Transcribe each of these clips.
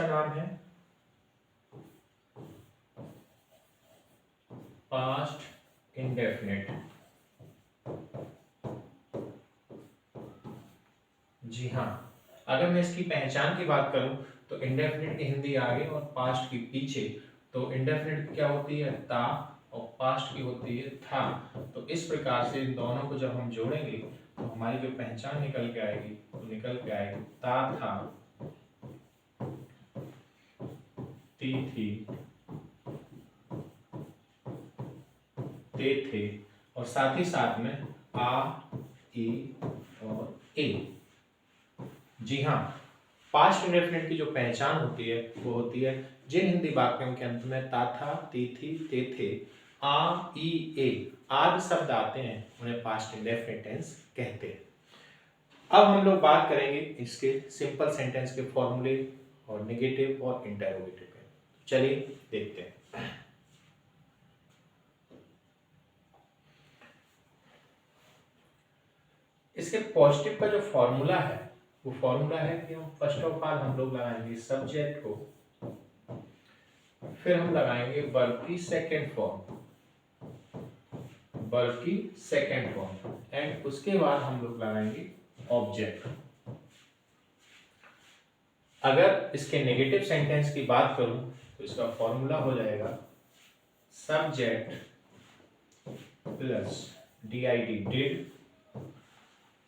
का नाम है पास्ट इंडेफिनिट। जी हाँ, अगर मैं इसकी पहचान की बात करूं तो इंडेफिनिट की हिंदी आगे और पास्ट की पीछे। तो इंडेफिनिट की क्या होती है? ता, और पास्ट की होती है था। तो इस प्रकार से इन दोनों को जब हम जोड़ेंगे तो हमारी जो पहचान निकल के आएगी वो निकल के आएगी ता था, ती थी, ते थे, और साथ ही साथ में आ, ई और ए। जी हाँ, पास्ट इंडेफिनिट की जो पहचान होती है वो होती है जिन हिंदी वाक्यों के अंत में ता था, ती थी, ते थे, आ, ई, ए आदि शब्द आते हैं उन्हें पास्ट इंडेफिनिट टेंस कहते हैं। अब हम लोग बात करेंगे इसके सिंपल सेंटेंस के फॉर्मूले और नेगेटिव और इंटरोगेटिव के। चलिए देखते हैं। इसके पॉजिटिव का जो फॉर्मूला है वो फॉर्मूला है कि हम फर्स्ट ऑफ ऑल हम लोग लगाएंगे सब्जेक्ट को, फिर हम लगाएंगे वर्ब की सेकेंड फॉर्म, वर्ब की सेकेंड फॉर्म, एंड उसके बाद हम लोग लगाएंगे ऑब्जेक्ट। अगर इसके नेगेटिव सेंटेंस की बात करूं तो इसका फॉर्मूला हो जाएगा subject plus did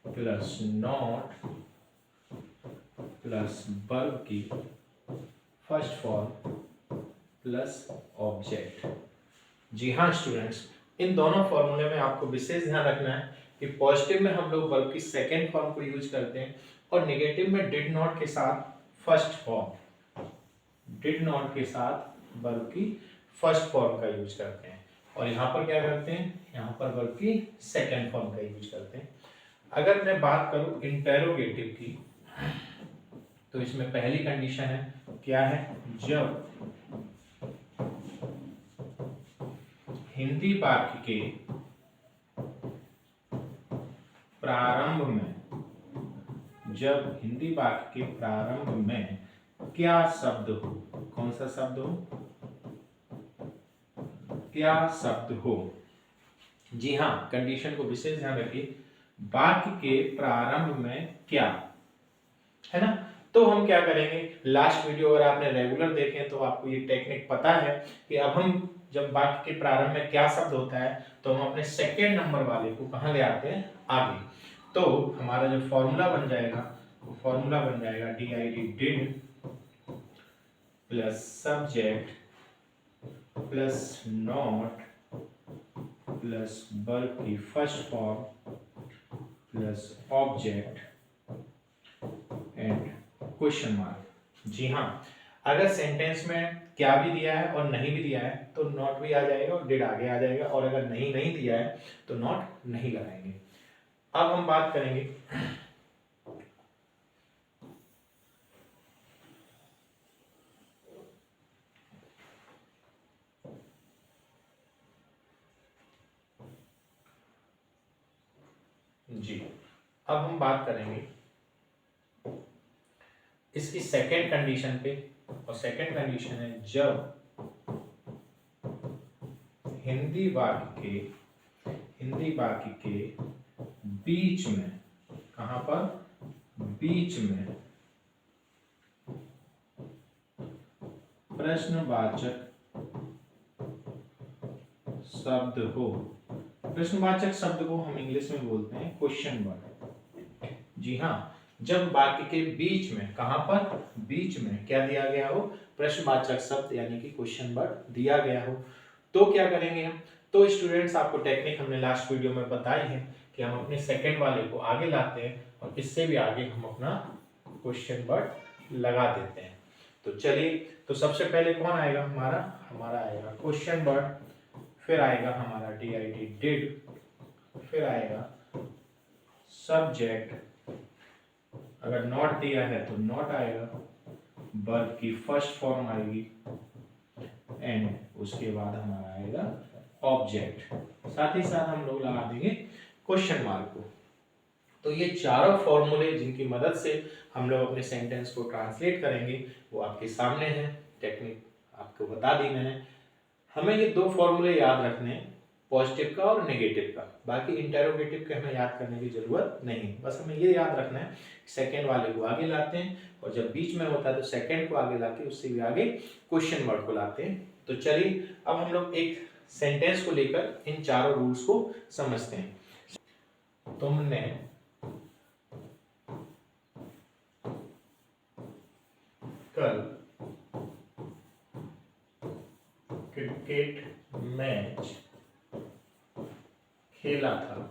plus not plus verb की फर्स्ट फॉर्म प्लस ऑब्जेक्ट। जी हाँ स्टूडेंट्स, इन दोनों फॉर्मूले में आपको विशेष ध्यान रखना है कि पॉजिटिव में हम लोग वर्ब की सेकेंड फॉर्म को यूज करते हैं और नेगेटिव में डिड नॉट के साथ फर्स्ट फॉर्म, डिड नॉट के साथ वर्ब की फर्स्ट फॉर्म का यूज करते हैं, और यहाँ पर क्या करते हैं? यहाँ पर वर्ब की सेकेंड फॉर्म का यूज करते हैं। अगर मैं बात करूं इंटेरोगेटिव की तो इसमें पहली कंडीशन है क्या है? जब हिंदी वाक्य के प्रारंभ में, जब हिंदी वाक्य के प्रारंभ में क्या शब्द हो, कौन सा शब्द हो? क्या शब्द हो। जी हाँ, कंडीशन को विशेष ध्यान रखिए, वाक्य के प्रारंभ में क्या है ना। तो हम क्या करेंगे, लास्ट वीडियो अगर आपने रेगुलर देखे तो आपको ये टेक्निक पता है कि अब हम जब वाक्य के प्रारंभ में क्या शब्द होता है तो हम अपने सेकेंड नंबर वाले को कहाँ ले आते हैं? आगे। तो हमारा जो फॉर्मूला बन जाएगा वो फॉर्मूला बन जाएगा did plus subject plus not plus verb की first form plus object and question mark. जी हाँ, अगर सेंटेंस में क्या भी दिया है और नहीं भी दिया है तो नॉट भी आ जाएगा और डिड आगे आ जाएगा, और अगर नहीं दिया है तो नॉट नहीं लगाएंगे। अब हम बात करेंगे जी, अब हम बात करेंगे इसकी सेकेंड कंडीशन पे, और सेकेंड कंडीशन है जब हिंदी वाक्य के बीच में, कहां पर? बीच में प्रश्नवाचक शब्द हो। प्रश्नवाचक शब्द को हम इंग्लिश में बोलते हैं क्वेश्चन वर्ड। जी हाँ, जब वाक्य के बीच में, कहां पर? बीच में क्या दिया गया हो? प्रश्नवाचक शब्द यानी कि क्वेश्चन वर्ड दिया गया हो, तो क्या करेंगे हम? तो स्टूडेंट्स, आपको टेक्निक हमने लास्ट वीडियो में बताई है कि हम अपने सेकंड वाले को आगे लाते हैं और इससे भी आगे हम अपना क्वेश्चन वर्ड लगा देते हैं। तो चलिए, तो सबसे पहले कौन आएगा? हमारा आएगा क्वेश्चन वर्ड, फिर आएगा हमारा डिड, फिर आएगा सब्जेक्ट, अगर नॉट दिया है तो नॉट आएगा, वर्ब की फर्स्ट फॉर्म आएगी, एंड उसके बाद हमारा आएगा ऑब्जेक्ट, साथ ही साथ हम लोग लगा देंगे क्वेश्चन मार्क को। तो ये चारों फॉर्मूले जिनकी मदद से हम लोग अपने सेंटेंस को ट्रांसलेट करेंगे वो आपके सामने है, टेक्निक आपको बता दी मैंने। हमें ये दो फॉर्मूले याद रखने हैं, पॉजिटिव का और नेगेटिव का। बाकी इंटेरोगेटिव के हमें याद करने की जरूरत नहीं, बस हमें ये याद रखना है सेकंड वाले को आगे लाते हैं, और जब बीच में होता है तो सेकंड को आगे लाके उससे भी आगे क्वेश्चन वर्ड को लाते हैं। तो चलिए अब हम लोग एक सेंटेंस को लेकर इन चारों रूल्स को समझते हैं। तुमने कल क्रिकेट मैच खेला था।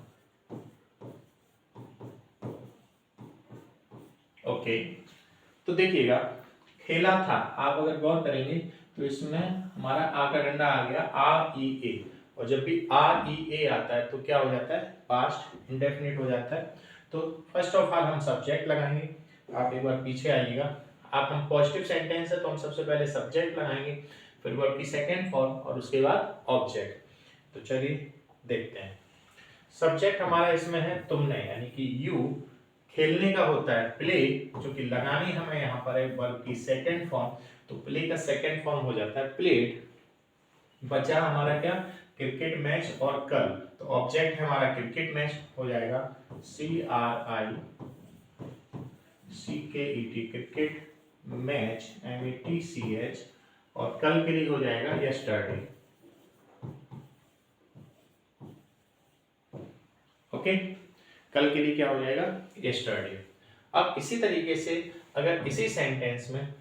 ओके, तो देखिएगा खेला था, आप अगर गौर करेंगे तो इसमें हमारा आ का डंडा आ गया आर ई ए, और जब भी आर ई ए आता है तो क्या हो जाता है, पास्ट इंडेफिनिट हो जाता है। तो फर्स्ट ऑफ ऑल हम सब्जेक्ट लगाएंगे, आप एक बार पीछे आइएगा। आप हम पॉजिटिव सेंटेंस है तो हम सबसे पहले सब्जेक्ट लगाएंगे, फिर वर्ब की सेकेंड फॉर्म और उसके बाद ऑब्जेक्ट। तो चलिए देखते हैं। सब्जेक्ट हमारा इसमें है तुमने, यानी कि यू। खेलने का होता है प्ले, जो कि लगानी हमें यहाँ पर है वर्ब की सेकेंड फॉर्म, तो प्ले का सेकेंड फॉर्म हो जाता है प्लेड। बचा हमारा क्या, क्रिकेट मैच और कल, तो ऑब्जेक्ट है हमारा क्रिकेट मैच हो जाएगा CRICKET, क्रिकेट मैच MATCH, और कल के लिए हो जाएगा यस्टरडे। ओके, कल के लिए क्या हो जाएगा, यस्टरडे। अब इसी तरीके से अगर इसी सेंटेंस में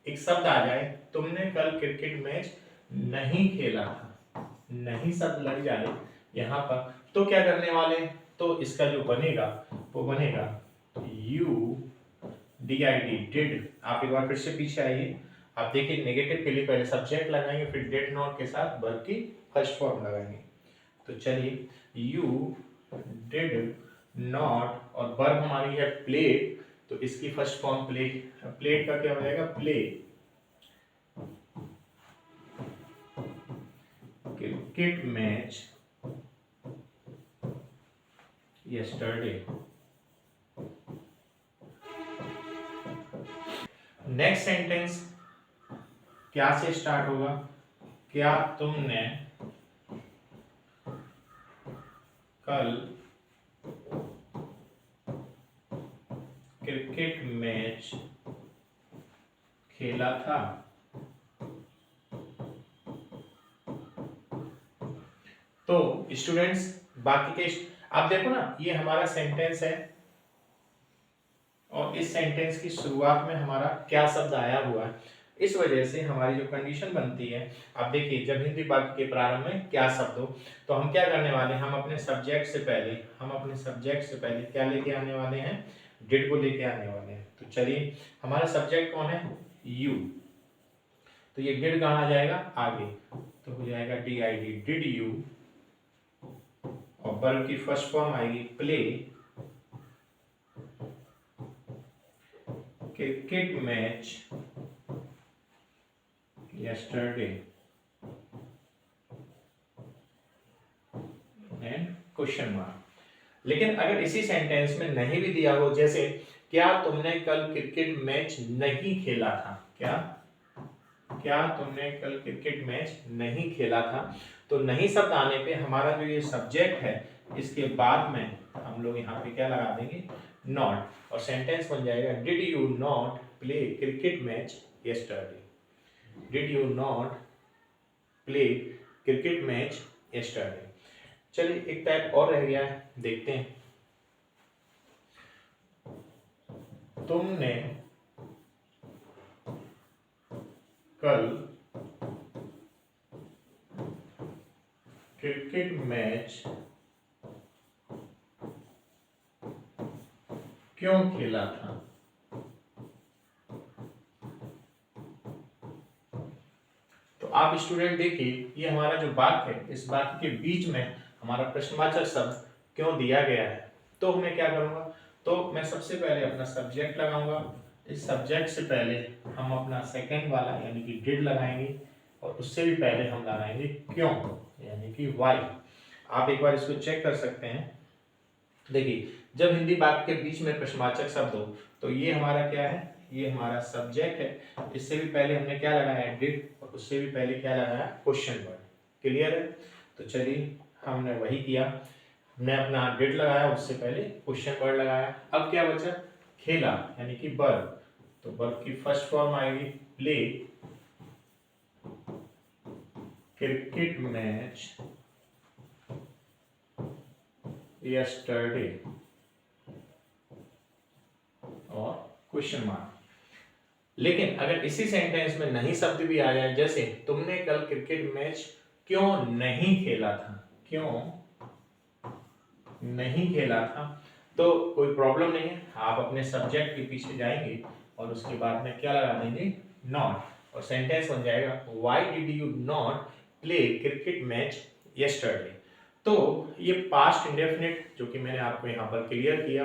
एक शब्द आ जाए, तुमने कल क्रिकेट मैच नहीं खेला था, नहीं शब्द लग जाए यहाँ पर, तो क्या करने वाले, तो इसका जो बनेगा वो बनेगा डिड। आप एक बार फिर से पीछे आइए, आप देखिए नेगेटिव के लिए पहले सब्जेक्ट लगाएंगे, फिर डिड नॉट के साथ वर्ब की फर्स्ट फॉर्म लगाएंगे। तो चलिए यू डिड नॉट, और वर्ब हमारी है प्लेड, तो इसकी फर्स्ट फॉर्म प्लेड का क्या हो जाएगा, play cricket match yesterday. Next sentence क्या से स्टार्ट होगा, क्या तुमने कल क्रिकेट मैच खेला था। तो स्टूडेंट्स बाकी के आप देखो ना, ये हमारा सेंटेंस है और इस सेंटेंस की शुरुआत में हमारा क्या शब्द आया हुआ है, इस वजह से हमारी जो कंडीशन बनती है, आप देखिए जब हिंदी वाक्य के प्रारंभ में क्या शब्द हो, तो हम क्या करने वाले हैं, हम अपने सब्जेक्ट से पहले क्या लेके आने वाले हैं, डिड को लेके आने वाले हैं। तो चलिए हमारा सब्जेक्ट कौन है, यू, तो ये डिड कहाँ आ जाएगा, आगे, तो हो जाएगा DID, डिड यू, और वर्ब की फर्स्ट फॉर्म आएगी play cricket match yesterday and question mark. लेकिन अगर इसी सेंटेंस में नहीं भी दिया हो, जैसे क्या तुमने कल क्रिकेट मैच नहीं खेला था, क्या तुमने कल क्रिकेट मैच नहीं खेला था, तो नहीं शब्द आने पे हमारा जो ये सब्जेक्ट है, इसके बाद में हम लोग यहाँ पे क्या लगा देंगे, नॉट, और सेंटेंस बन जाएगा did you not play cricket match yesterday, did you not play cricket match yesterday. चलिए एक टाइप और रह गया है, देखते हैं। तुमने कल क्रिकेट मैच क्यों खेला था, तो आप स्टूडेंट देखिए ये हमारा जो वाक्य है, इस वाक्य के बीच में हमारा प्रश्नवाचक शब्द क्यों दिया गया है। तो मैं क्या करूंगा, तो मैं सबसे पहले अपना सब्जेक्ट लगाऊंगा, इस सब्जेक्ट से पहले हम अपना सेकंड वाला यानी कि डिड लगाएंगे, और उससे भी पहले हम लगाएंगे क्यों, यानी कि वाई। आप एक बार इसको चेक कर सकते हैं, देखिए जब हिंदी वाक्य के बीच में प्रश्नवाचक शब्द हो तो ये हमारा क्या है, ये हमारा सब्जेक्ट है। इससे भी पहले हमने क्या लगाया, डिड, और उससे भी पहले क्या लगाया, क्वेश्चन वर्ड। क्लियर है? तो चलिए हमने वही किया, हमने अपना डिड लगाया, उससे पहले क्वेश्चन वर्ड लगाया। अब क्या बचा, खेला यानी कि वर्ब। तो वर्ब की फर्स्ट फॉर्म आएगी प्ले क्रिकेट मैच यस्टरडे और क्वेश्चन मार्क। लेकिन अगर इसी सेंटेंस में नहीं शब्द भी आ जाए, जैसे तुमने कल क्रिकेट मैच क्यों नहीं खेला था, क्यों नहीं खेला था, तो कोई प्रॉब्लम नहीं है, आप अपने सब्जेक्ट के पीछे जाएंगे और उसके बाद में क्या लगा देंगे, नॉट, और सेंटेंस बन जाएगा why did you not play cricket match yesterday. तो ये पास्ट इंडेफिनिट जो कि मैंने आपको यहाँ पर क्लियर किया।